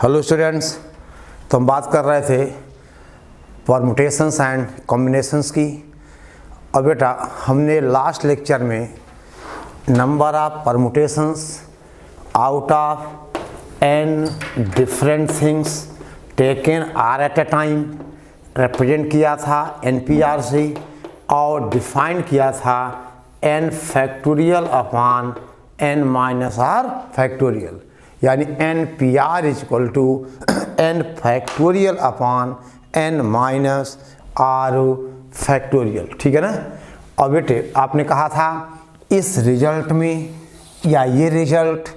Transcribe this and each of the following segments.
Hello students, तो हम बात कर रहे थे परमुटेशंस एंड कॉम्बिनेशंस की। और बेटा हमने लास्ट लेक्चर में number of permutations out of n different things taken r at a time represent किया था NPR से और डिफाइन किया था n factorial upon n minus r factorial, यानी NPR is equal to n factorial upon n minus r factorial. ठीक है ना। और बेटे आपने कहा था इस रिजल्ट में या ये रिजल्ट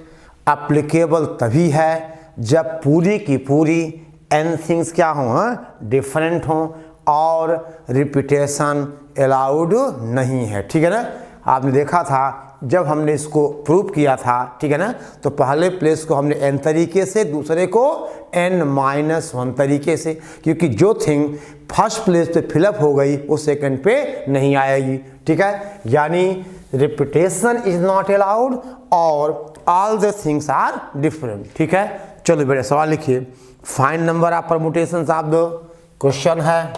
एप्लीकेबल तभी है जब पूरी की पूरी n थिंग्स क्या हों, डिफरेंट हों और रिपीटेशन अलाउड नहीं है। ठीक है ना। आपने देखा था जब हमने इसको प्रूव किया था, ठीक है ना, तो पहले प्लेस को हमने n तरीके से, दूसरे को n-1 तरीके से, क्योंकि जो थिंग फर्स्ट प्लेस पे फिलअप हो गई वो सेकंड पे नहीं आएगी। ठीक है, यानी रिपीटेशन इज नॉट अलाउड और all the things are different. ठीक है, चलो बेटा सवाल लिखिए। Find number of permutations of the question है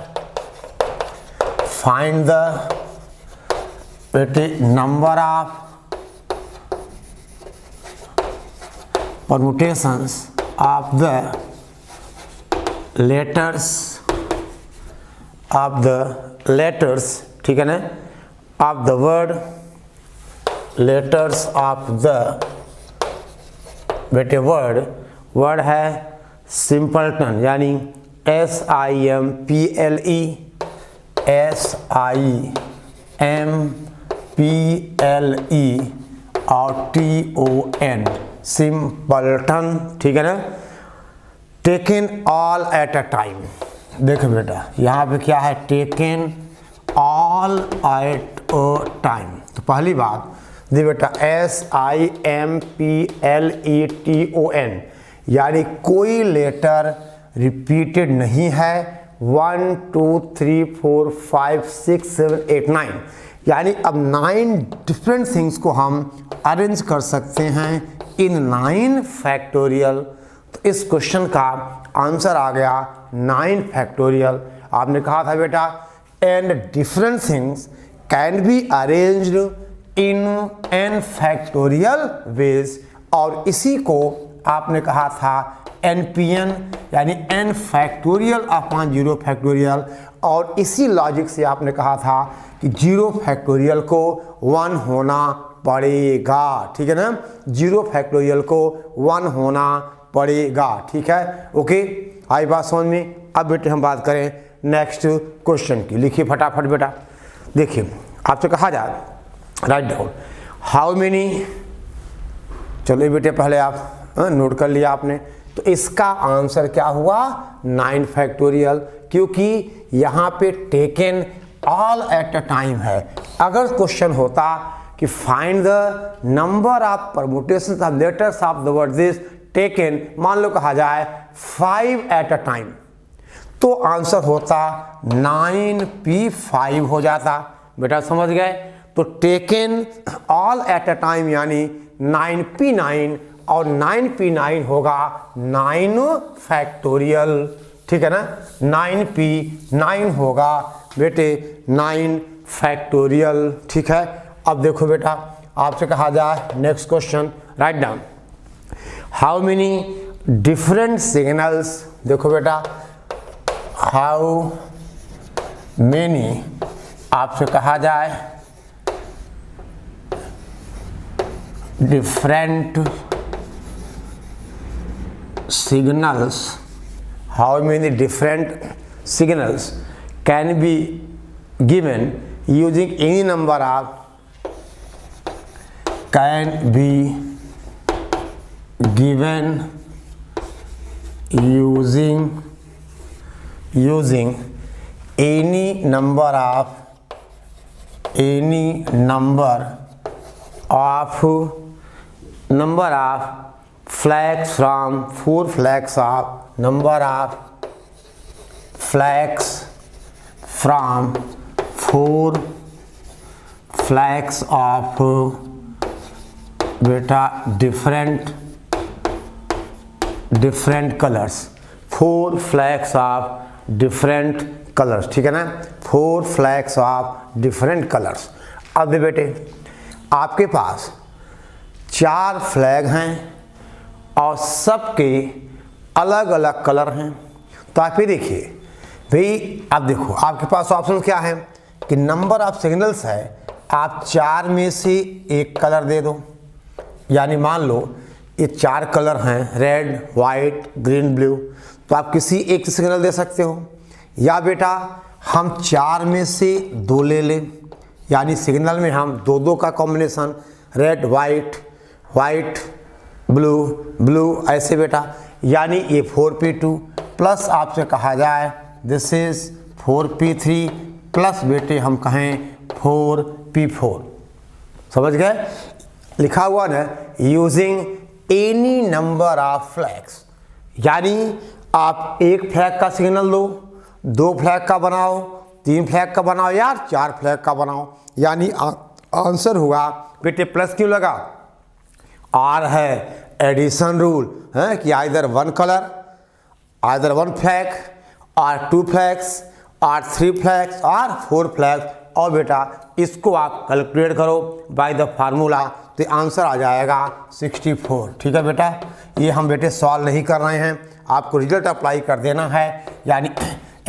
find the number of permutations of the letters ठीक है ना, of the letters of the बेटे वर्ड है सिंपलटन, यानी SIMPLE और TON सिंपलटन। ठीक है ना। Taken all at a time. देखो बेटा यहाँ पे क्या है, taken all at a time. तो पहली बात दे बेटा SIMPLETON, यानी कोई लेटर रिपीटेड नहीं है 1 2 3 4 5 6 7 8 9, यानी अब 9 डिफरेंट थिंग्स को हम अरेंज कर सकते हैं इन 9 फैक्टोरियल। तो इस क्वेश्चन का आंसर आ गया 9 फैक्टोरियल। आपने कहा था बेटा and different things can be arranged in n factorial veg, और इसी को आपने कहा था NPN, यानी n फैक्टोरियल अपॉन 0 फैक्टोरियल। और इसी लॉजिक से आपने कहा था कि 0 फैक्टोरियल को 1 होना पड़ेगा। ठीक है ना, 0 फैक्टोरियल को 1 होना पड़ेगा। ठीक है, ओके, आई बात समझ में। अब बेटे हम बात करें नेक्स्ट क्वेश्चन की। लिखिए फटाफट बेटा। देखिए आपसे कहा जाए राइट डाउन हाउ मेनी, चलो बेटे पहले आप नोट कर लिया आपने। तो इसका आंसर क्या हुआ 9 फैक्टोरियल, क्योंकि यहाँ पे taken all at a time है। अगर क्वेश्चन होता कि find the number of permutations of letters of the word this taken, मान लो कहा जाए 5 एट अ टाइम, तो आंसर होता 9P5 हो जाता। बेटा समझ गए। तो taken all at a time यानी 9P9, और 9P9 होगा 9 फैक्टोरियल। ठीक है ना, 9P9 होगा बेटे 9 फैक्टोरियल। ठीक है। अब देखो बेटा आपसे कहा जाए next question, right down how many different signals. देखो बेटा हाउ मेनी आपसे कहा जाए different signals, how many different signals can be given using any number of, can be given using any number of flags from 4 flags of number of flags from 4 flags of beta different different colours, 4 flags of different colours, ठीक है ना, 4 flags of different colours. अब बेटे आपके पास 4 flag हैं और सबके अलग अलग कलर हैं। तो आप ये देखिए भाई, आप देखो आपके पास ऑप्शन क्या है कि नंबर ऑफ सिग्नल्स है, आप 4 में से एक कलर दे दो। यानी मान लो ये 4 कलर हैं, रेड, वाइट, ग्रीन, ब्लू, तो आप किसी एक सिग्नल दे सकते हो। या बेटा हम 4 में से 2 ले लें, यानी सिग्नल में हम 2-2 का combination, red white, white blue, blue, ऐसे बेटा, यानी ये 4p2 प्लस आपसे कहा जाए दिस इज 4p3 प्लस बेटे हम कहें 4p4। समझ गए? लिखा हुआ ना using any number of flags, यानी आप एक फ्लैग का सिग्नल दो, 2 फ्लैग का बनाओ, 3 फ्लैग का बनाओ या 4 फ्लैग का बनाओ। यानी आंसर हुआ बेटे प्लस क्यों लगा? आर है एडिशन रूल है कि आइदर 1 कलर, आइदर 1 फ्लैग और 2 फ्लैग्स और 3 फ्लैग्स और 4 फ्लैग्स। और बेटा इसको आप कैलकुलेट करो बाय द फार्मूला, तो आंसर आ जाएगा 64। ठीक है बेटा, ये हम बेटे सॉल्व नहीं कर रहे हैं, आपको रिजल्ट अप्लाई कर देना है। यानी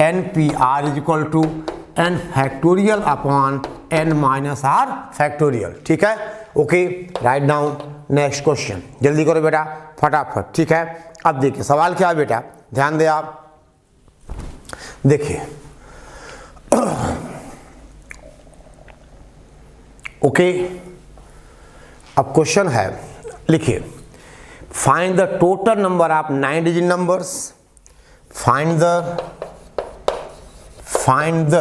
NPR equal to n factorial upon n minus r factorial. ठीक है, okay, write down next question. जल्दी करो बेटा फटाफट। ठीक है, अब देखिए सवाल क्या है बेटा, ध्यान दे आप, देखिए ओके। अब क्वेश्चन है, लिखिए find the total number of 9 digit numbers, find the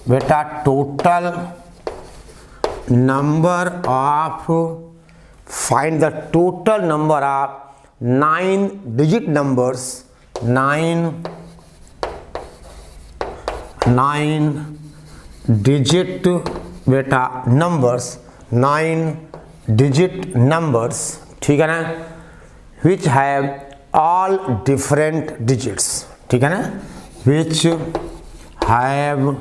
बेटा total number of, find the total number of 9 digit numbers, 9 digit बेटा नंबर्स, 9 डिजिट नंबर्स, ठीक है ना, which have all different digits, ठीक है ना, which have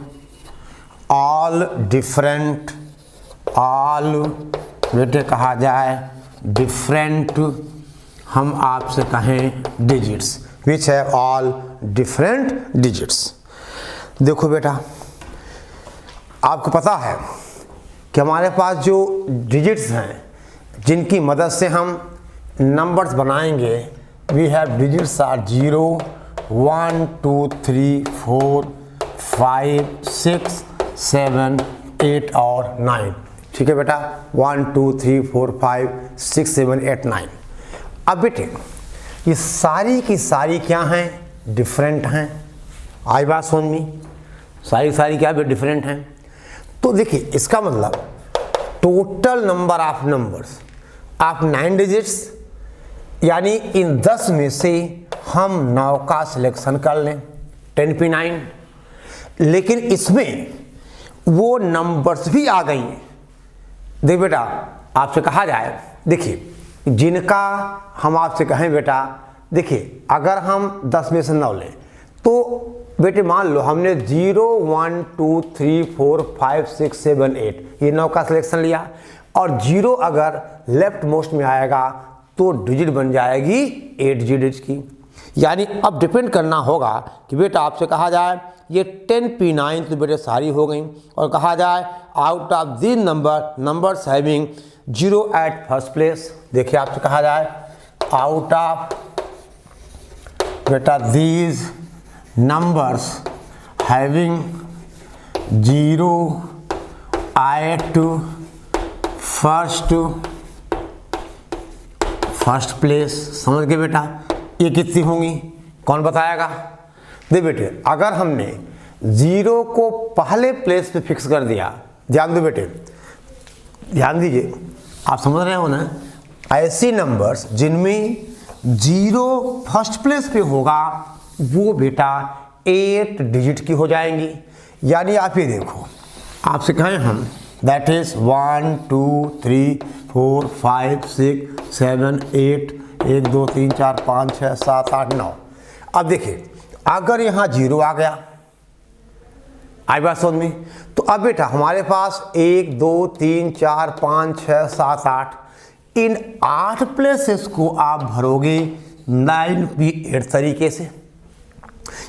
all different, all बेटे कहा जाए डिफरेंट, हम आपसे कहें डिजिट्स, विच है ऑल डिफरेंट डिजिट्स। देखो बेटा आपको पता है कि हमारे पास जो डिजिट्स हैं जिनकी मदद से हम नंबर्स बनाएंगे, वी हैव डिजिट्स आर 0, 1, 2, 3, 4, 5, 6, 7, 8 और 9। ठीक है बेटा, 1, 2, 3, 4, 5, 6, 7, 8, 9। अब बेटे ये सारी की सारी क्या हैं? डिफरेंट हैं। आई बात समझ में? सारी क्या डिफरेंट हैं। तो देखिए इसका मतलब total number of numbers of 9 digits, यानी इन 10 में से हम 9 का सिलेक्शन कर लें, 10p9, लेकिन इसमें वो नंबर्स भी आ गई हैं। देख बेटा आपसे कहा जाए, देखिए जिनका हम आपसे कहें बेटा, देखिए अगर हम 10 में से 9 लें तो बेटे मान लो हमने 0, 1, 2, 3, 4, 5, 6, 7, 8 ये 9 का सिलेक्शन लिया, और 0 अगर लेफ्ट मोस्ट में आएगा तो डिजिट बन जाएगी 8 डिजिट की। यानी अब डिपेंड करना होगा कि बेटा आपसे कहा जाए ये 10p9 तो बेटे सारी हो गई, और कहा जाए out of this numbers having 0 at first place. देखिए आपसे कहा जाए आउट ऑफ बेटा these numbers having 0 at first place. समझ गए बेटा, ये कितनी होंगी कौन बताएगा? दे बेटे अगर हमने 0 को पहले प्लेस पे फिक्स कर दिया, ध्यान दो बेटे, ध्यान दीजिए, आप समझ रहे हो ना, ऐसी नंबर्स जिनमें 0 फर्स्ट प्लेस पे होगा वो बेटा 8 डिजिट की हो जाएंगी। यानी आप ये देखो, आपसे कहें हम दैट इज 1, 2, 3, 4, 5, 6, 7, 8 1 2 3 4 5 6 7 8 9। अब देखिए अगर यहाँ 0 आ गया, आई बात समझ में, तो अब बेटा हमारे पास 1 2 3 4 5 6 7 8, इन 8 प्लेसेस को आप भरोगे 9p8 तरीके से,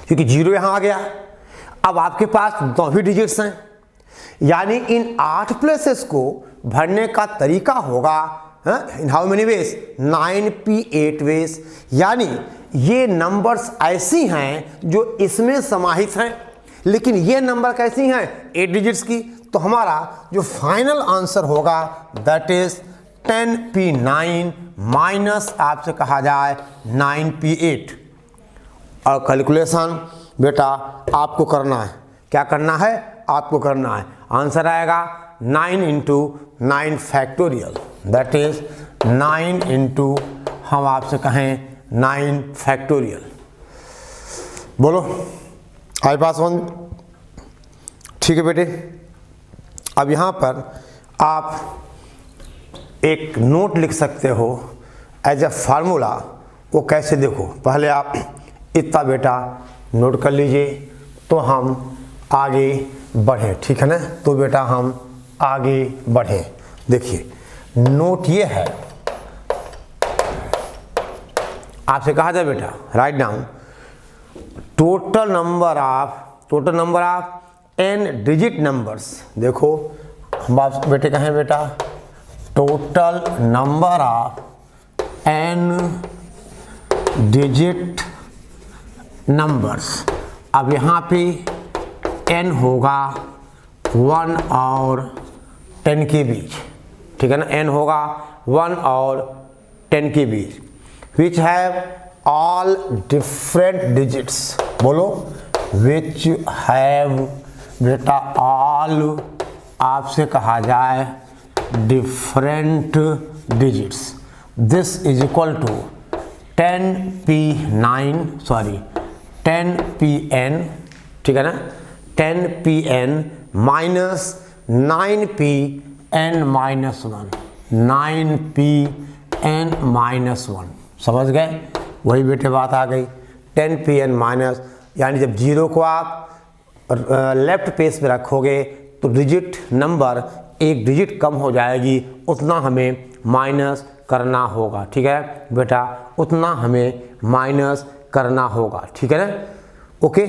क्योंकि 0 यहाँ आ गया। अब आपके पास 9 ही डिजिट्स हैं, यानी इन 8 प्लेसेस को भरने का तरीका होगा in how many ways, 9p8 ways. यानी ये नंबर्स ऐसी हैं जो इसमें समाहित हैं, लेकिन ये नंबर कैसी हैं, 8 डिजिट्स की। तो हमारा जो फाइनल आंसर होगा दैट इज 10p9 माइनस आपसे कहा जाए 9p8। और कैलकुलेशन बेटा आपको करना है, क्या करना है, आपको करना है। आंसर आएगा 9 into 9 factorial, that is 9 into हम आपसे कहें 9 फैक्टोरियल। बोलो आई पास वन, ठीक है बेटे। अब यहाँ पर आप एक नोट लिख सकते हो एज ए फार्मूला, वो कैसे देखो, पहले आप इतना बेटा नोट कर लीजिए तो हम आगे बढ़ें, ठीक है ना। तो बेटा हम आगे बढ़ें, देखिए नोट ये है, आपसे कहा जाए बेटा write down total number of n digit numbers. देखो हम आप बेटे कहें बेटा total number of n digit numbers. अब यहाँ पे n होगा 1 और 10 के बीच, ठीक है ना, n होगा 1 और 10 के बीच, which have all different digits। बोलो which have बेटा all आपसे कहा जाए different digits। this is equal to 10pn, ठीक है ना, 10pn minus 9pn minus 1, 9pn minus 1, समझ गए, वही बेटे बात आ गई। 10pn माइनस, यानी जब 0 को आप लेफ्ट पेज पे रखोगे तो डिजिट नंबर एक डिजिट कम हो जाएगी, उतना हमें माइनस करना होगा, ठीक है बेटा, उतना हमें माइनस करना होगा, ठीक है ना, ओके,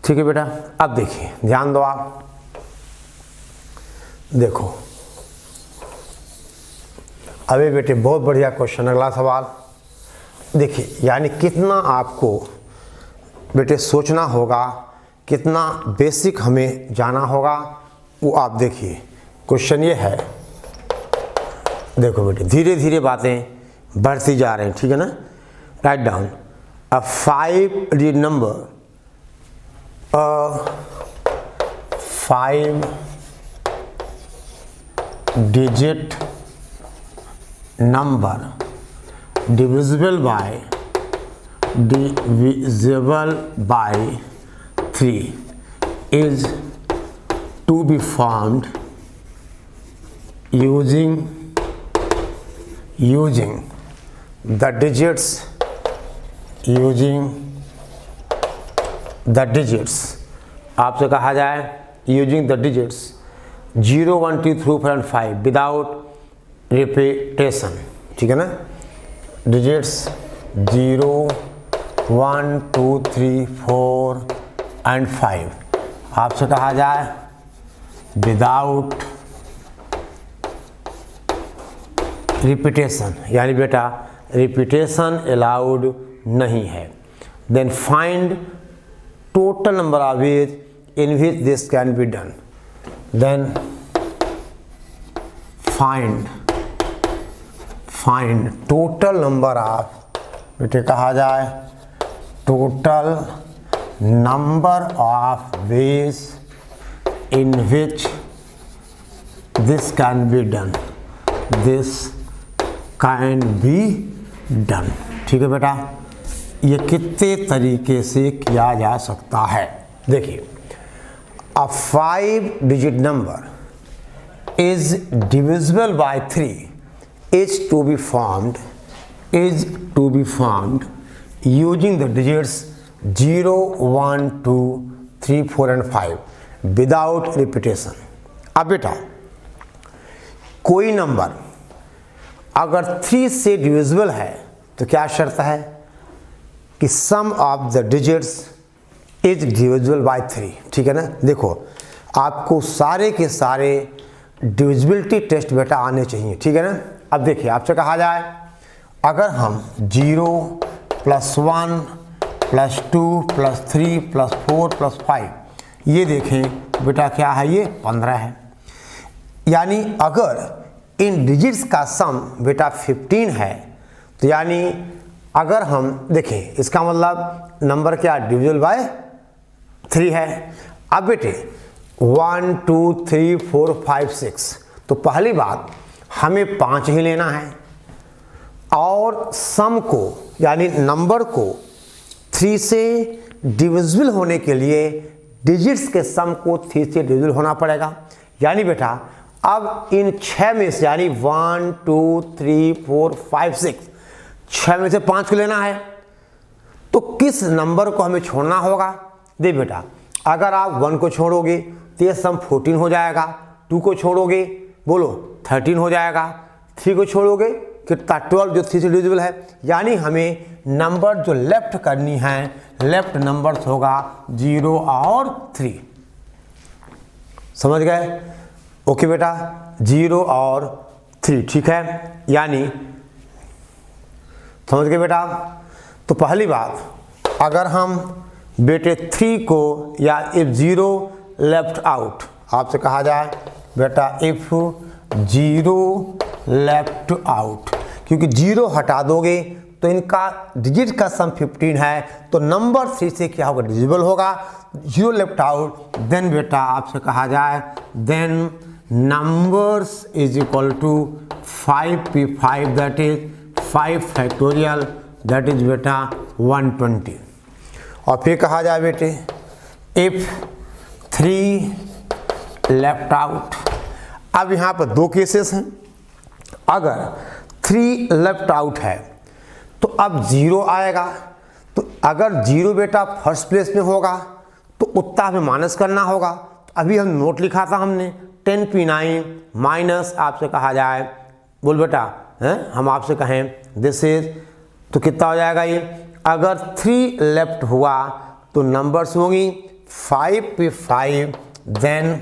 ठीक है बेटा। अब देखिए ध्यान दो आप, देखो अबे बेटे बहुत बढ़िया क्वेश्चन, अगला सवाल देखिए, यानी कितना आपको बेटे सोचना होगा, कितना बेसिक हमें जाना होगा, वो आप देखिए। क्वेश्चन ये है, देखो बेटे धीरे धीरे बातें बढ़ती जा रही हैं, ठीक है ना। Write down a 5 digit number, 5 digit number divisible by 3 is to be formed using the digits, आपसे कहा जाए using the digits 0 1 2 3 4 and 5 without repetition, ठीक है ना, डिजिट्स 0 1 2 3 4 एंड 5 आपसे कहा जाए विदाउट रिपीटेशन, यानी बेटा रिपीटेशन अलाउड नहीं है। Then find total number of ways in which this can be done. Then find total number of, बेटे कहा जाए total number of ways in which this can be done, ठीक है बेटा। ये कितने तरीके से किया जा सकता है, देखिए अ 5 digit number is divisible by 3 is to be formed using the digits 0, 1, 2, 3, 4 and 5 without repetition। अब बेटा कोई नंबर अगर 3 से डिविजिबल है तो क्या शर्त है कि sum of the digits is divisible by 3, ठीक है ना। देखो आपको सारे के सारे डिविजिबिलिटी टेस्ट बेटा आने चाहिए, ठीक है ना। अब देखिए आपसे कहा जाए अगर हम 0 + 1 + 2 + 3 + 4 + 5 ये देखें बेटा क्या है, ये 15 है। यानी अगर इन डिजिट्स का सम बेटा 15 है तो यानी अगर हम देखें इसका मतलब नंबर क्या डिविजिबल बाय 3 है। अब बेटे 1, 2, 3, 4, 5, 6 तो पहली बात हमें 5 ही लेना है और सम को यानी नंबर को 3 से डिविजिबल होने के लिए डिजिट्स के सम को 3 से डिविजिबल होना पड़ेगा। यानी बेटा अब इन 6 में से यानी 1, 2, 3, 4, 5, 6 6 में से 5 को लेना है तो किस नंबर को हमें छोड़ना होगा। देख बेटा अगर आप 1 को छोड़ोगे तो ये सम 14 हो जाएगा, 2 को छोड़ोगे बोलो 13 हो जाएगा, 3 को छोड़ोगे कितना 12 जो 3 से डिविजिबल है। यानी हमें नंबर जो लेफ्ट करनी है लेफ्ट नंबर्स होगा 0 और 3, समझ गए। ओके बेटा 0 और 3, ठीक है। यानी समझ गए बेटा। तो पहली बात अगर हम बेटे 3 को या इफ 0 लेफ्ट आउट आपसे कहा जाए बेटा इफ 0 लेफ्ट आउट, क्योंकि 0 हटा दोगे तो इनका डिजिट का सम 15 है तो नंबर 3 से क्या होगा डिविजिबल होगा। 0 लेफ्ट आउट देन बेटा आपसे कहा जाए then numbers is equal to 5p5 that is 5 factorial that is बेटा 120। और फिर कहा जाए बेटे इफ 3 लेफ्ट आउट। अब यहाँ पर 2 केसेस हैं। अगर 3 लेफ्ट आउट है तो अब 0 आएगा, तो अगर 0 बेटा फर्स्ट प्लेस में होगा तो उतना हमें माइनस करना होगा। अभी हम नोट लिखा था हमने 10p9 माइनस आपसे कहा जाए बोल बेटा हैं हम आपसे कहें दिस इज तो कितना हो जाएगा ये। अगर 3 लेफ्ट हुआ तो नंबर्स होंगी 5p5 देन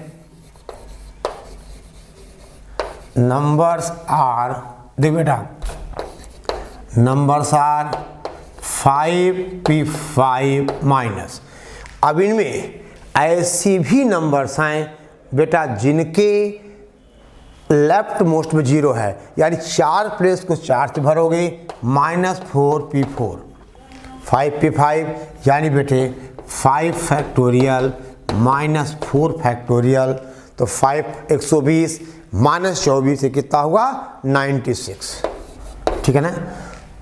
नंबर्स आर देख बेटा नंबर्स आर 5p5 माइनस। अब इनमें ऐसी भी नंबर्स हैं बेटा जिनके लेफ्ट मोस्ट में 0 है, यानी 4 प्लेस को 4 से भरोगे -4p4 5p5 यानी बेटे 5 फैक्टोरियल -4 फैक्टोरियल तो 5 120 -24 से कितना हुआ 96, ठीक है ना।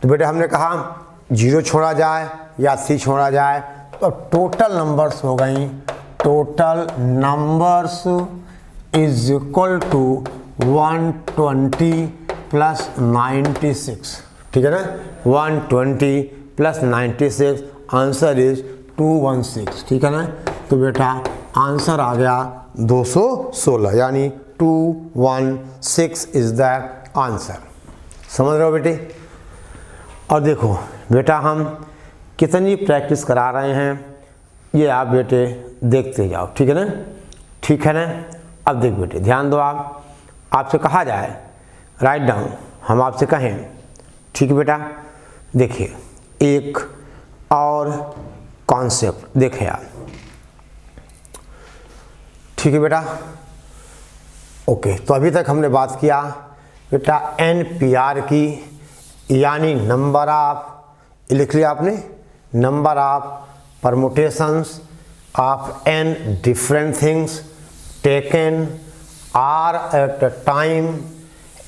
तो बेटे हमने कहा 0 छोड़ा जाए या 3 छोड़ा जाए तो टोटल नंबर्स हो गई total numbers is equal to 120 + 96, ठीक है ना। 120 + 96 आंसर इज 216, ठीक है ना। तो बेटा आंसर आ गया 216 यानी 216 इज द आंसर। समझ रहे हो बेटे। और देखो बेटा हम कितनी प्रैक्टिस करा रहे हैं ये आप बेटे देखते जाओ, ठीक है ना, ठीक है ना। अब देख बेटे ध्यान दो आप, आपसे कहा जाए राइट डाउन, हम आपसे कहें ठीक है बेटा। देखिए एक और कॉन्सेप्ट देखें आप, ठीक है बेटा। ओके तो अभी तक हमने बात किया बेटा NPR की, यानी नंबर ऑफ लिख लिया आपने number of permutations of n different things taken or at a time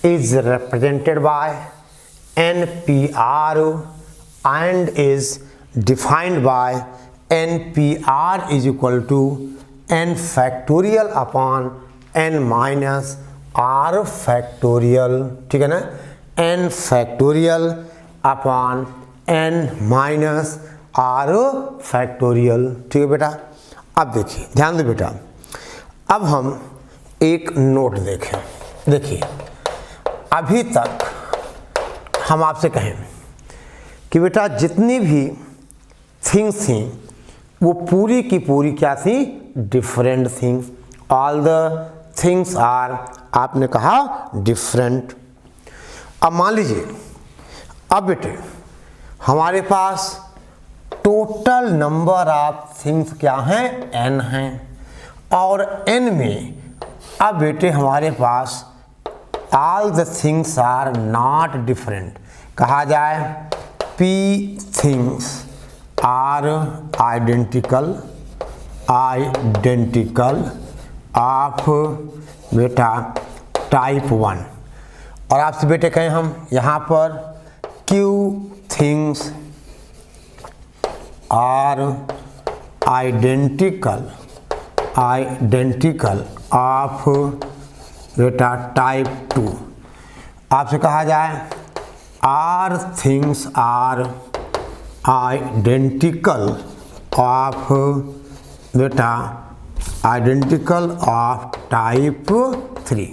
is represented by NPR and is defined by NPR is equal to n factorial upon n minus r factorial, ठीक है ना। n factorial upon n minus r factorial. ठीक है बेटा। अब देखिए, ध्यान दो बेटा, अब हम एक नोट देखें। देखिए, अभी तक हम आपसे कहें कि बेटा जितनी भी थिंग्स थी वो पूरी की पूरी क्या थी, different things. All the things are, आपने कहा डिफरेंट। अब मान लीजिए, अब बेटे हमारे पास टोटल नंबर ऑफ थिंग्स क्या हैं, n हैं, और n में अब बेटे हमारे पास all the things are not different. कहा जाए p things are identical of बेटा टाइप 1। और आपसे बेटे कहें हम यहाँ पर q things are identical of बेटा टाइप 2। आपसे कहा जाए R things are identical of बेटा आइडेंटिकल ऑफ टाइप 3,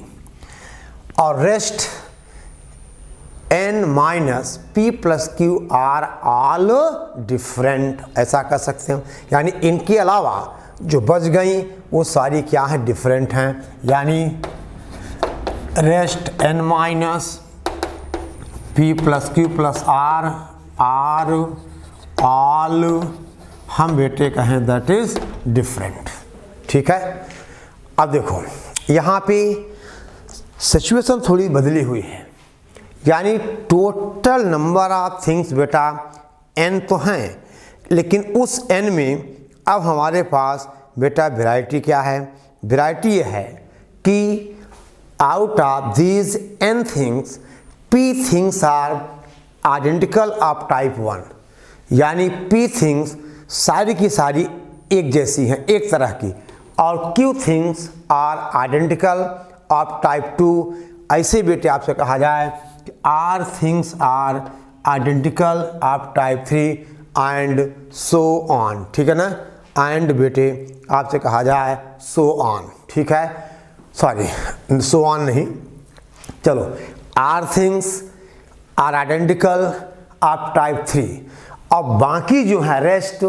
और rest n minus p plus Q R all different. ऐसा कर सकते हैं, यानी इनके अलावा जो बच गई वो सारी क्या है, डिफरेंट हैं। यानी rest n minus p plus Q plus are are all हम बेटे कहें दैट इज डिफरेंट। ठीक है। अब देखो यहाँ पे सिचुएशन थोड़ी बदली हुई है, यानी टोटल नंबर ऑफ थिंग्स बेटा n तो हैं, लेकिन उस n में अब हमारे पास बेटा वैरायटी क्या है, वैरायटी ये है कि out of these n things p things are identical of type 1। यानी p थिंग्स सारी की सारी एक जैसी हैं, एक तरह की, और q things are identical of type 2। ऐसे बेटे आपसे कहा जाए कि r things are identical of type 3 and so on. ठीक है ना, एंड बेटे आपसे कहा जाए सो ऑन। ठीक है, सॉरी सो ऑन नहीं, चलो r things are identical of type 3, और बाकी जो है rest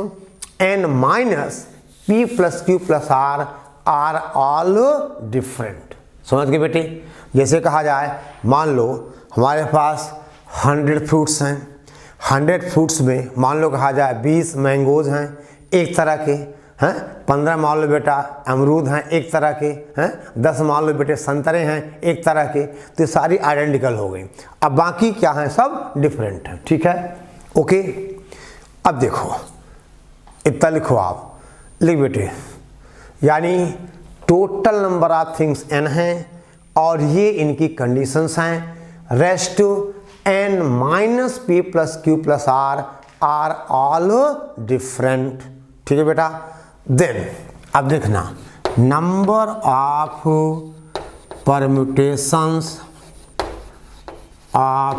n minus p plus Q plus are are all different. समझ गए बेटे। जैसे कहा जाए, मान लो हमारे पास 100 फ्रूट्स हैं, 100 फ्रूट्स में मान लो कहा जाए 20 मैंगोज हैं एक तरह के हैं, 15 मान लो बेटा अमरूद हैं एक तरह के हैं, 10 मान लो बेटे संतरे हैं एक तरह के, तो सारी आइडेंटिकल हो गई। अब बाकी क्या हैं, सब डिफरेंट हैं। ठीक है, ओके। अब देखो इतना लिखो, आप लिख बेटे, यानी total number of things n हैं और ये इनकी कंडीशंस हैं। Rest n minus p plus Q plus are are all different. ठीक है बेटा। देन अब देखना, number of permutations of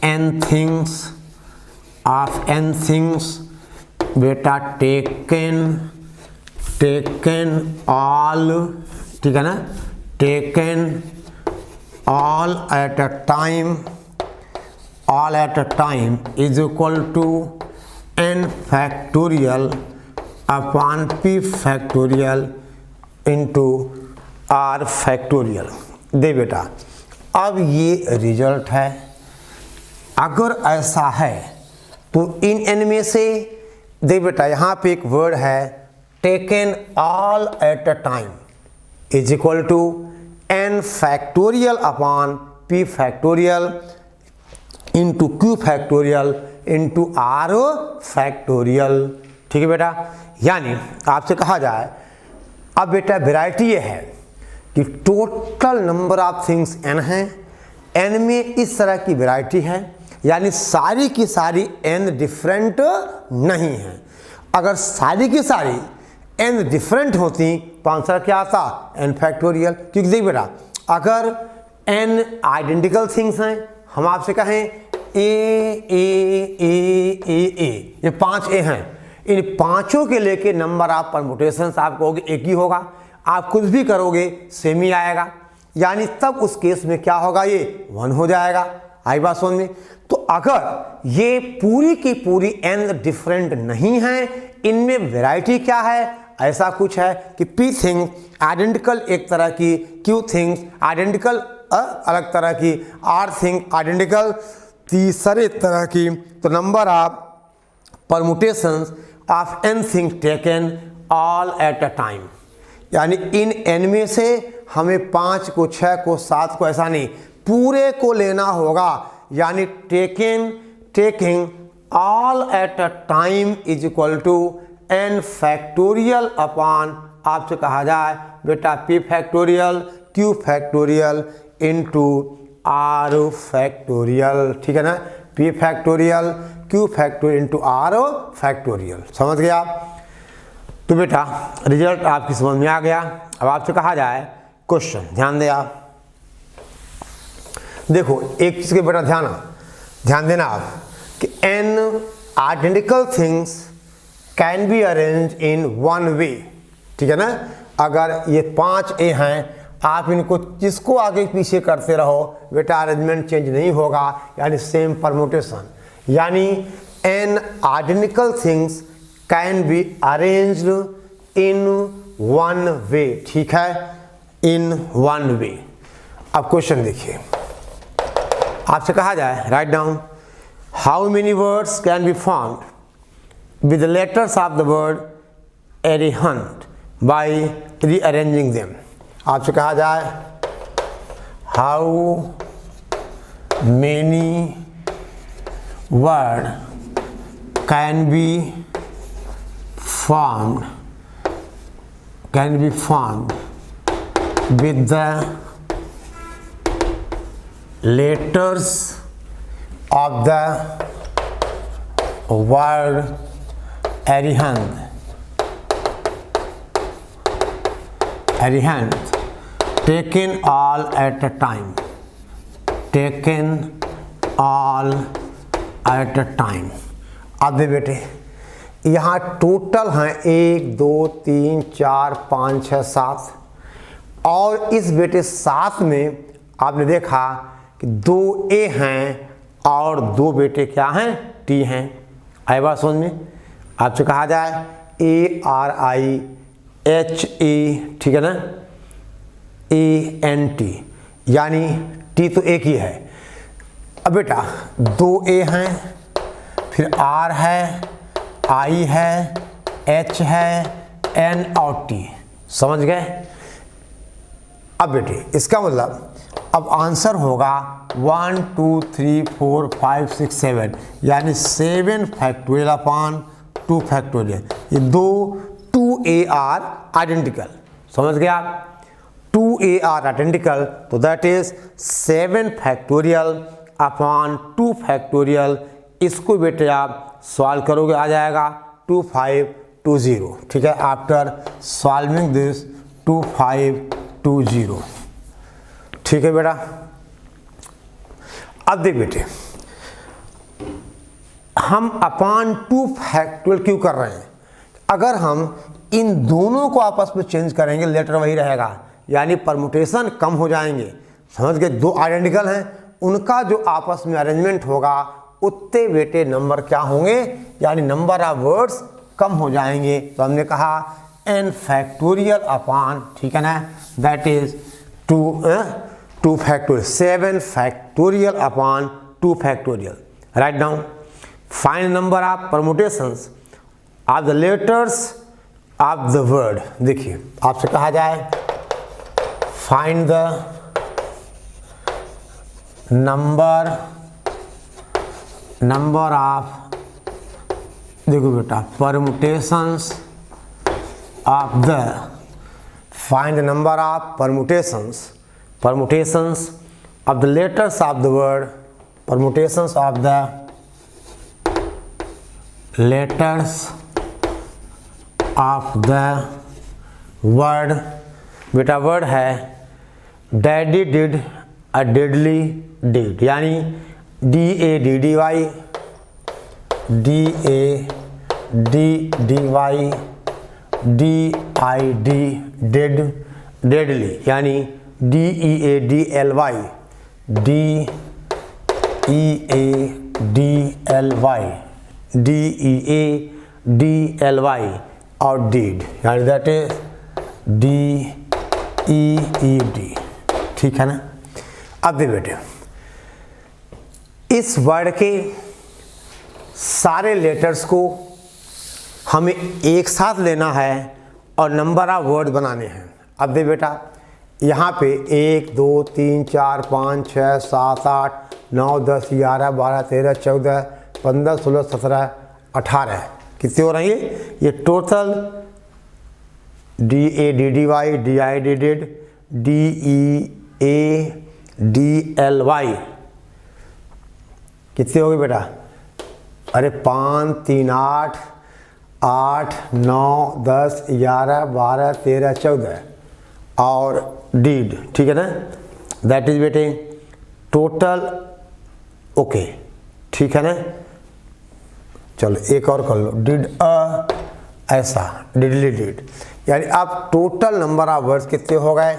n things बेटा टेकन ऑल, ठीक है ना, taken all at a time is equal to n factorial upon p factorial into r factorial. दे बेटा, अब ये रिजल्ट है। अगर ऐसा है तो इन n में से दे बेटा, यहाँ पे एक वर्ड है taken all at a time is equal to n factorial upon p factorial into q factorial into r factorial. ठीक है बेटा। यानी आपसे कहा जाए, अब बेटा वैरायटी ये है कि total number of things n हैं, n में इस तरह की वैरायटी है, यानी सारी की सारी n डिफरेंट नहीं है। अगर सारी की सारी n डिफरेंट होती तो आंसर क्या आता, n फैक्टोरियल। क्योंकि देखिए बेटा, अगर n आइडेंटिकल थिंग्स हैं हम आपसे कहें ए ए ए ए ए, ये 5 ए हैं, इन पांचों के लेके नंबर ऑफ परमुटेशंस आप कहोगे एक ही होगा, आप कुछ भी करोगे सेम ही आएगा, यानी तब उस केस में क्या होगा, ये 1 हो जाएगा। आई बात समझ में? तो अगर ये पूरी की पूरी n डिफरेंट नहीं है, इनमें वैरायटी क्या है, ऐसा कुछ है कि p थिंग्स आइडेंटिकल एक तरह की, q थिंग्स आइडेंटिकल अलग तरह की, r थिंग आइडेंटिकल तीसरे तरह की, तो number of permutations of n thing taken all at a time, यानी इन n में से हमें 5 को 6 को 7 को ऐसा नहीं, पूरे को लेना होगा, यानी taking all at a time is equal to n factorial upon, आपसे कहा जाए बेटा p factorial q factorial into r factorial, ठीक है ना, p factorial q factorial into r factorial. समझ गया? तो बेटा रिजल्ट आपकी समझ में आ गया। अब आपसे कहा जाए क्वेश्चन, ध्यान दे आप, देखो एक चीज के बेटा ध्यान देना आप कि n identical things can be arrange in 1 वे, ठीक है ना। अगर ये 5 ए हैं, आप इनको जिसको आगे पीछे करते रहो बेटा अरेंजमेंट चेंज नहीं होगा, यानी सेम परमुटेशन, यानी n identical things can be arranged in 1 वे, ठीक है, इन 1 वे। अब क्वेश्चन देखिए, आपसे कहा जाए write down how many words can be formed with the letters of the word Arihant by rearranging them. आपसे कहा जाए how many word can be formed with the letters of the word arihant taken all at a time, अब दे बेटे यहाँ total हैं 1 2 3 4 5 6 7, और इस बेटे 7 में आपने देखा कि 2 ए हैं और 2 बेटे क्या हैं, टी हैं। आई बात समझ में? आपसे कहा जाए ARIHE, ठीक है ना, ANT, यानी टी तो एक ही है। अब बेटा 2 ए हैं, फिर R है, I है, H है, N और T, समझ गए? अब बेटे इसका मतलब अब आंसर होगा 1 2 3 4 5 6 7, यानी 7 फैक्टोरियल अपॉन 2 फैक्टोरियल। ये 2A आर आइडेंटिकल, समझ गया आप? 2A आर आइडेंटिकल, तो that is 7 factorial upon 2 factorial. इसको बेटे आप सॉल्व करोगे, आ जाएगा 2520, ठीक है, आफ्टर सॉल्विंग दिस 2520, ठीक है बेटा। अब देख बेटे हम अपॉन 2 फैक्टोरियल क्यों कर रहे हैं? अगर हम इन दोनों को आपस में चेंज करेंगे लेटर वही रहेगा, यानी परमुटेशन कम हो जाएंगे, समझ गए? 2 आइडेंटिकल हैं, उनका जो आपस में अरेंजमेंट होगा उतने बेटे नंबर क्या होंगे, यानी नंबर ऑफ वर्ड्स कम हो जाएंगे। तो हमने कहा n फैक्टोरियल अपॉन, ठीक है ना, that is 2 factorial, 7 factorial upon 2 factorial. Write down find number of permutations of the letters of the word. देखिए आपसे कहा जाए फाइंड द नंबर ऑफ, देखो बेटा, permutations of the, find the number of permutations of the letters of the word, permutations of the letters of the word. बेटा word है daddy did a deadly deed, यानी DADDY, DADDY, DID dead, deadly यानी DEADLY, DEADLY और deed, यानी that is DEED। ठीक है ना। अब देखिए बेटे, इस वर्ड के सारे लेटर्स को हमें एक साथ लेना है और नंबर ऑफ वर्ड बनाने हैं। अब देखिए बेटा, यहाँ पे 1 2 3 4 5 6 7 8 9 10 11 12 13 14 15 16 17 18 कितने हो रही है ये टोटल? DADDY, DIDD, DEADLY कितने हो गए बेटा? अरे 5 3 8 8 9 10 11 12 13 14 और डीड। ठीक है ना, दैट इज बेटे टोटल। ओके ठीक है ना। चलो एक और कर लो, डिड ऐसा, डिडली डिड, यानी अब टोटल नंबर ऑफ वर्ड्स कितने हो गए?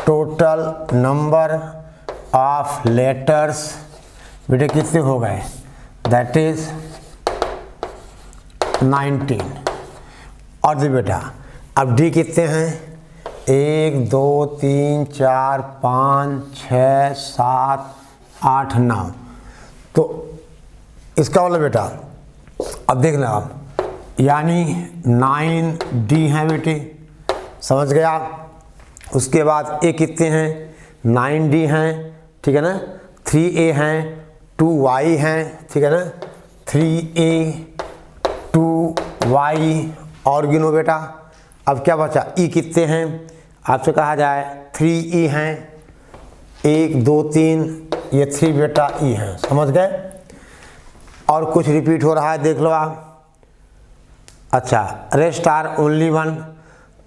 टोटल नंबर ऑफ लेटर्स बेटे कितने हो गए? That is 19। और जी बेटा अब डी कितने हैं? 1 2 3 4 5 6 7 8 9। तो इसका मतलब बेटा अब देखना आप, यानी 9D हैं बेटे, समझ गया आप। उसके बाद ए कितने हैं? 9D हैं, ठीक है ना। 3A हैं, 2Y हैं, ठीक है ना। 3A 2Y और गिनो बेटा। अब क्या बचा? ई कितने हैं? आपसे कहा जाए 3E हैं, 1 2 3, ये 3 बेटा ई हैं, समझ गए। और कुछ रिपीट हो रहा है देख लो आप। अच्छा, रेस्ट आर ओनली 1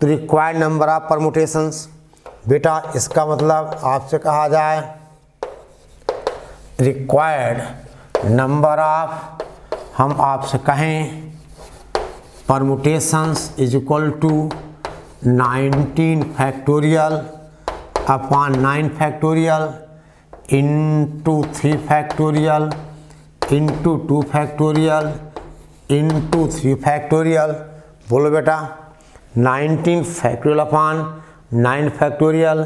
तो रिक्वायर्ड नंबर ऑफ परमुटेशंस बेटा, इसका मतलब आपसे कहा जाए रिक्वायर्ड नंबर ऑफ, हम आपसे कहें permutations is equal to 19 factorial upon 9 factorial into 3 factorial into 2 factorial into 3 factorial. बोलो बेटा, 19 factorial upon 9 factorial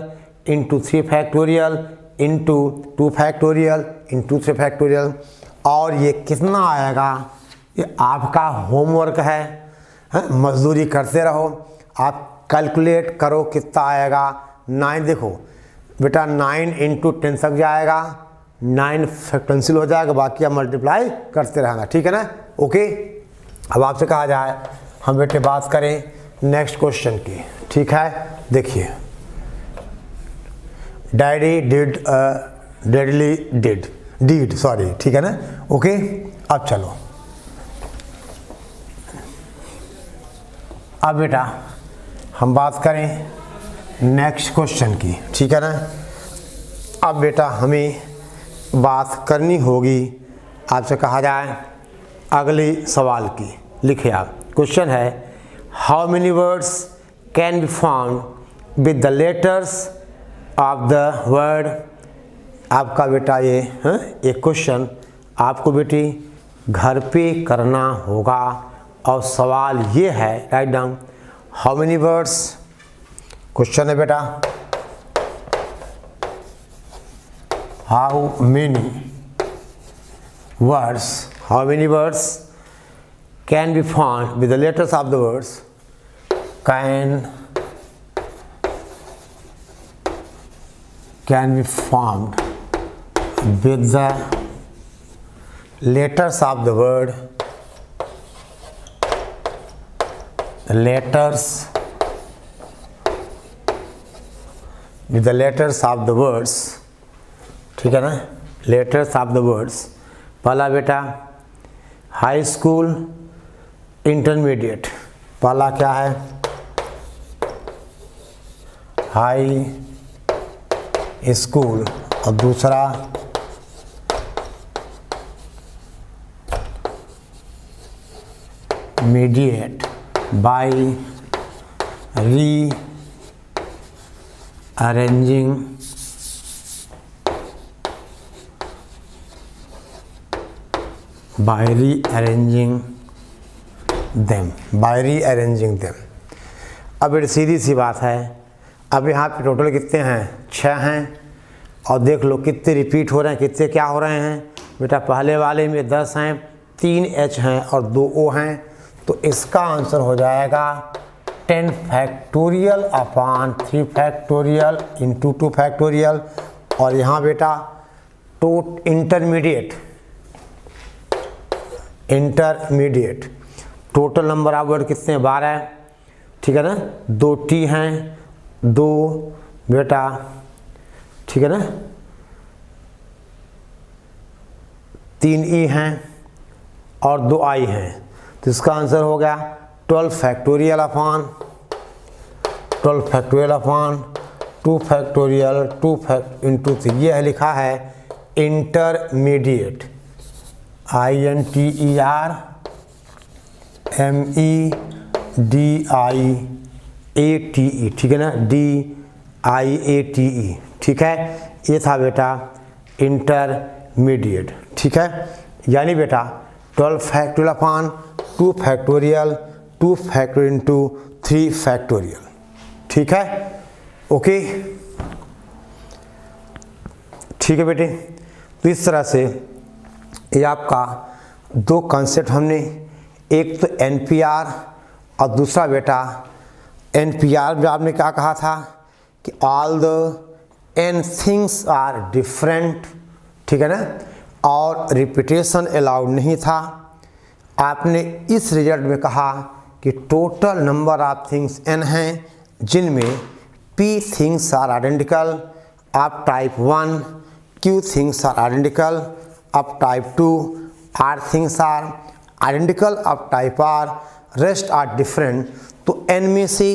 into 3 factorial into 2 factorial into 3 factorial. और ये कितना आएगा? ये आपका होमवर्क है, मजदूरी करते रहो, आप कैलकुलेट करो कितना आएगा। 9 देखो बेटा, 9 इंटू 10 तक जाएगा, 9 कैंसिल हो जाएगा, बाकी आप मल्टीप्लाई करते रहना, ठीक है ना। ओके, अब आपसे कहा जाए हम बेटे बात करें नेक्स्ट क्वेश्चन की, ठीक है। देखिए, daddy did deadly deed sorry, ठीक है ना। ओके, अब चलो, अब बेटा हम बात करें नेक्स्ट क्वेश्चन की, ठीक है ना। अब बेटा हमें बात करनी होगी, आपसे कहा जाए अगले सवाल की। लिखिए आप, क्वेश्चन है how many words can be found with the letters of the word. आपका बेटा ये एक क्वेश्चन आपको बेटी घर पे करना होगा और सवाल ये है, right down how many words, question है बेटा how many words can be found with the letters of the words can be formed with the letters of the word, with the letters of the words, ठीक है ना, letters of the words। पहला बेटा high school, intermediate, पहला क्या है high school और दूसरा mediate by rearranging by rearranging them, अब ये सीधी सी बात है। अब यहाँ पे टोटल कितने हैं, 6 हैं, और देख लो कितने रिपीट हो रहे हैं, कितने क्या हो रहे हैं बेटा। पहले वाले में 10 हैं, 3 H हैं और 2 O हैं, तो इसका आंसर हो जाएगा 10 factorial upon 3 factorial into 2 factorial. और यहाँ बेटा intermediate total number of word कितने हैं, 12 है, ठीक है ना। 2 T हैं, 2 बेटा, ठीक है ना, 3 E हैं और 2 I हैं, तो इसका आंसर हो गया 12 फैक्टोरियल अपॉन 2 फैक्टोरियल 2 इंटू 3। ये है लिखा है इंटरमीडिएट, INTERMEDIATE, ठीक है ना, DIATE, ठीक है। ये था बेटा इंटरमीडिएट, ठीक है। यानी बेटा 12 factorial upon 2 factorial 2 factorial into 3 factorial, ठीक है। ओके, ठीक है बेटे। तो इस तरह से ये आपका 2 कॉन्सेप्ट हमने, एक तो NPR और दूसरा बेटा NPR में आपने क्या कहा था कि all the n things are different, ठीक है ना, और रिपीटेशन अलाउड नहीं था। आपने इस रिजल्ट में कहा कि total number of things n हैं, जिनमें P things are identical of type 1, Q things are identical of type 2, R things are identical of type R, rest are different. तो n में से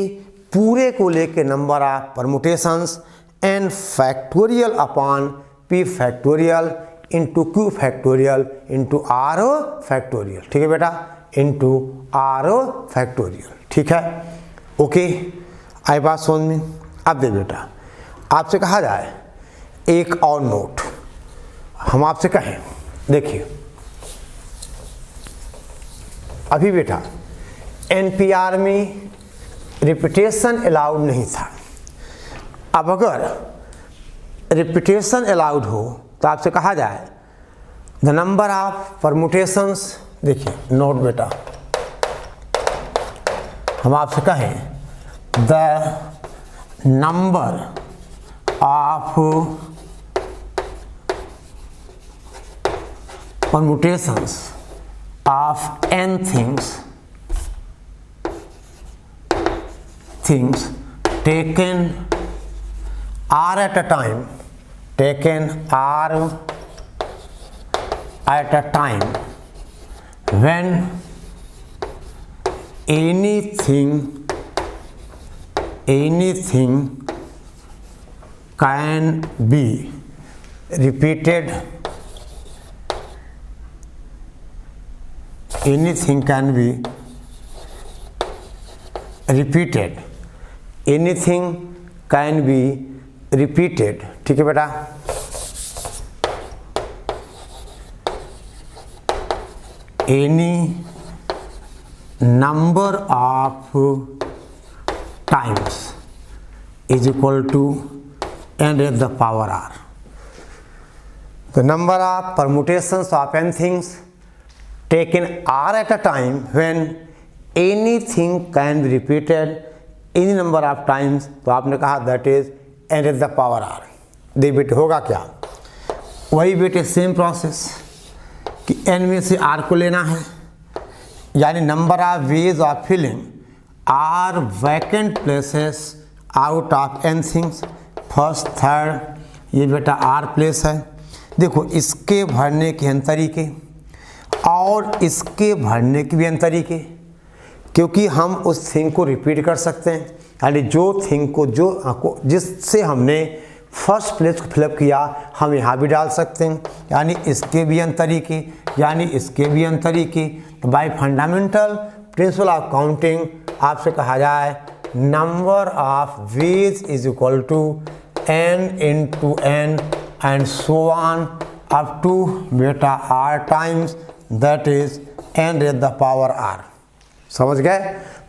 पूरे को लेके number of permutations n factorial upon P factorial into Q factorial into R factorial, ठीक है बेटा, into R factorial, ठीक है। ओके, आई बात समझ में। अब दे बेटा, आपसे कहा जाए एक और नोट, हम आपसे कहें, देखिए अभी बेटा NPR में रिपीटेशन अलाउड नहीं था। अब अगर रिपीटेशन अलाउड हो तो आपसे कहा जाए द नंबर ऑफ परमुटेशंस, देखिए नोट बेटा, हम आपसे कहें the number of permutations of n things taken R at a time, when anything can be repeated, anything can be repeated, ठीक है बेटा। any number of times is equal to n raised the power r. The number of permutations of n things taken r at a time when anything can be repeated any number of times, तो आपने कहा that is n raised the power r। देख बेटे होगा क्या, वही बेटे same process कि n में से r को लेना है, यानी number of ways of filling r vacant places out of n things, first third, ये बेटा r प्लेस है। देखो इसके भरने के n तरीके और इसके भरने के भी n तरीके, क्योंकि हम उस थिंग को रिपीट कर सकते हैं, यानी जो थिंग को जिससे हमने फर्स्ट प्लेस को फिलअप किया, हम यहाँ भी डाल सकते हैं, यानी इसके भी n तरीके, यानी इसके भी n तरीके। तो by fundamental principle of counting आपसे कहा जाए number of ways is equal to n इंटू n and so on up to बेटा r times that is n raise the power r। समझ गए?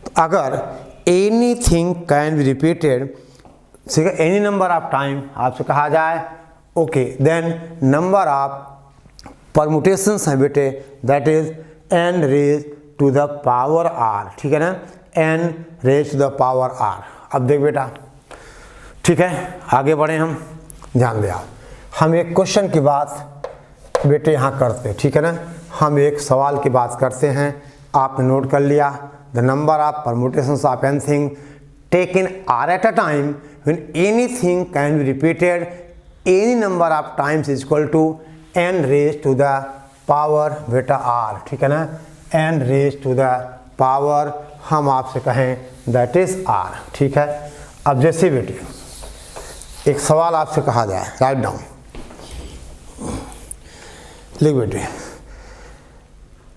तो अगर anything can be repeated any number of time आपसे कहा जाए okay, then number of permutations हैं बेटे that is n raise to the power r। ठीक है ना, n raise to the power r। अब देख बेटा, ठीक है, आगे बढ़े हम, ध्यान दे आप। हम एक क्वेश्चन की बात बेटे यहाँ करते हैं, ठीक है ना, हम एक सवाल की बात करते हैं। आपने नोट कर लिया, the number of permutations of anything taken r eight a time when anything can be repeated any number of times is equal to n raised to the power बेटा r। ठीक है ना, n raised to the power हम आपसे कहें that is r। ठीक है, अब जैसे बेटे एक सवाल आपसे कहा जाए, राइट डाउन, लिख बेटे,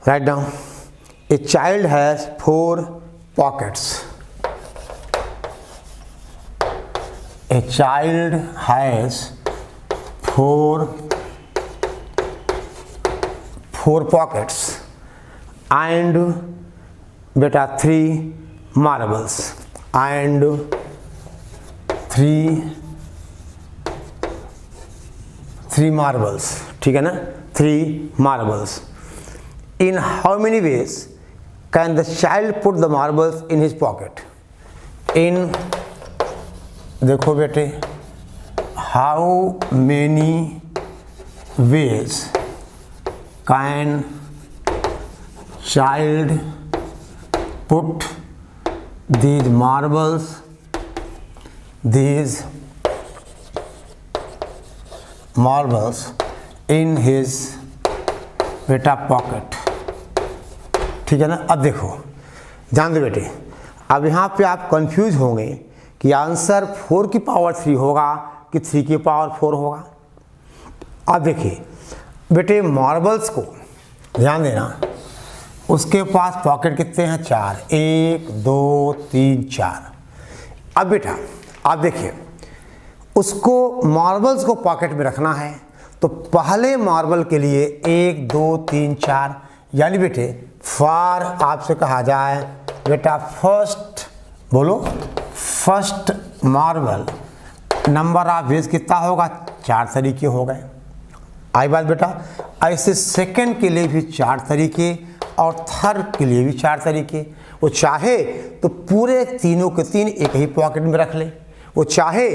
write down, a child has 4 pockets। A child has four pockets and बेटा 3 marbles and 3 marbles। ठीक है ना, 3 marbles। In how many ways can the child put the marbles in his pocket? In देखो बेटे, how many veg can child put these marbles in his बेटा pocket. ठीक है ना, अब देखो, ध्यान दो बेटे, अब यहाँ पे आप कंफ्यूज होंगे कि आंसर 4 की पावर 3 होगा कि 3 की पावर 4 होगा। अब देखिए बेटे, मार्बल्स को ध्यान देना, उसके पास पॉकेट कितने हैं? 4, 1 2 3 4। अब बेटा आप देखिए, उसको मार्बल्स को पॉकेट में रखना है, तो पहले मार्बल के लिए 1 2 3 4, यानी बेटे फॉर आपसे कहा जाए बेटा फर्स्ट, बोलो first marble number of veg कितना होगा? 4 तरीके हो गए। आई बात बेटा, ऐसे सेकंड के लिए भी 4 तरीके और थर्ड के लिए भी 4 तरीके। वो चाहे तो पूरे तीनों के तीन एक ही पॉकेट में रख ले, वो चाहे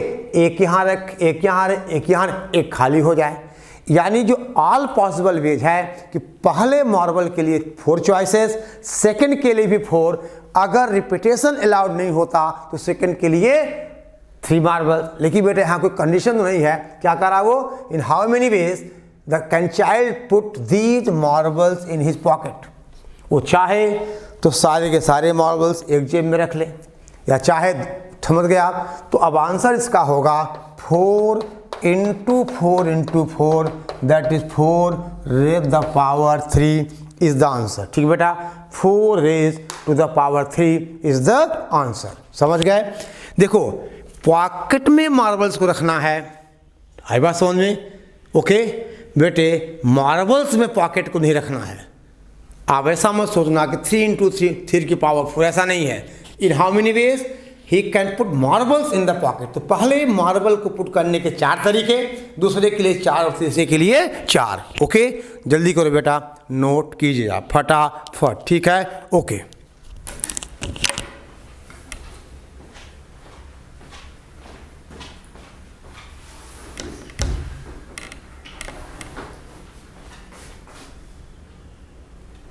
एक यहाँ रख, एक यहाँ रख, एक यहाँ रख, एक खाली हो जाए। यानी जो ऑल पॉसिबल वेज है कि पहले मार्बल के लिए 4 चॉइसेस, सेकंड के लिए भी 4, अगर रिपीटेशन अलाउड नहीं होता तो सेकंड के लिए 3 मार्बल। लेकिन बेटे यहाँ कोई कंडीशन तो नहीं है, क्या करा वो? इन how many veg the can child put these marbles in his pocket. वो चाहे तो सारे के सारे मार्बल्स एक जेब में रख ले, या चाहे, समझ गए आप? तो अब आंसर इसका होगा 4 into 4 into 4 that is 4 raise the power 3 is the answer. ठीक बेटा, 4 raise to the power 3 is the answer. समझ गए? देखो, पॉकेट में मार्बल्स को रखना है, आई बात समझ में? ओके बेटे, मार्बल्स में पॉकेट को नहीं रखना है। आप ऐसा मत सोचना कि 3 इंटू 3 की पावर 4, ऐसा नहीं है। इन how many veg he can put marbles in the pocket. तो पहले मार्बल को पुट करने के 4 तरीके, दूसरे के लिए 4 और तीसरे के लिए 4। ओके, जल्दी करो बेटा, नोट कीजिए आप फटाफट। ठीक है, ओके।